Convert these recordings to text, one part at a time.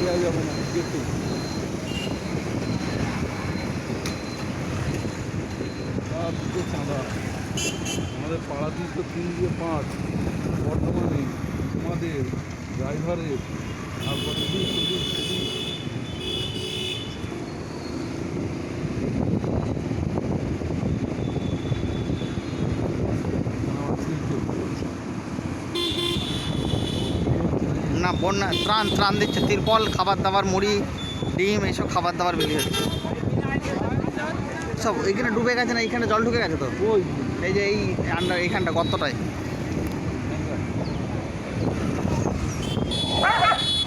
দেওয়া যাবে না কেটে। আর দুটো চাঁদা আমাদের পাড়াতেই তো 3 দিয়ে 5 বর্তমানে আমাদের ড্রাইভারের আর কতদিন শুধু না বন্যা ত্রাণ ত্রাণ দিচ্ছে, তিরপল, খাবার দাবার, মুড়ি, ডিম, এইসব খাবার দাবার বেরিয়ে হচ্ছে সব। এইখানে ডুবে গেছে না, এইখানে জল ঢুকে গেছে তো, ওই এই যে এই আন্ডার এইখানটা গর্তটায়।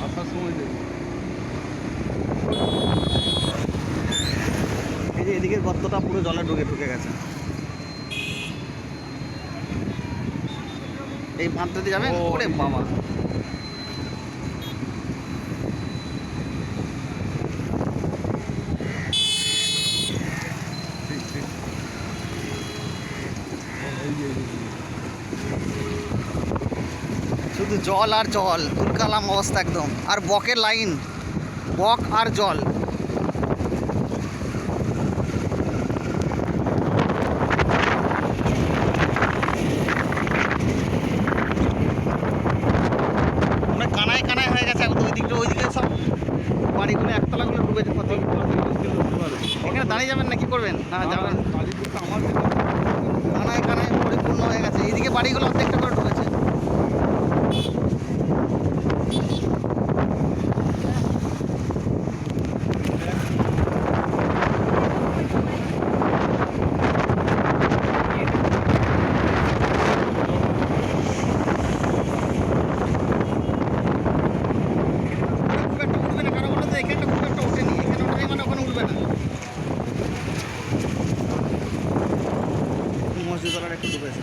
আসার সময় দেখি এই যে এদিকের গর্তটা পুরো জলে ঢুকে গেছে। এই বাঁধটা দিয়ে যাবেন? ওরে বাবা, শুধু জল আর জল, দুর্কালাম অবস্থা একদম। আর বকের লাইন, বক আর জল। মানে কানায় কানায় হয়ে গেছে এখন, ওইদিকে সব বাড়িগুলো একতলাগুলো ডুবেছে। কত এখানে দাঁড়িয়ে যাবেন না কি করবেন? না যাবেন, আমার কানায় কানায় পরিপূর্ণ হয়ে গেছে। এইদিকে বাড়িগুলো অর্ধেকটা করে ডুবেছে। খুব একটা উঠবে না, কারণ বলতে এখানটা খুব একটা ওঠেনি, এখানে ওঠেনি মানে ওখানে উঠবে না। মসজিদ একটু ডুবেছে।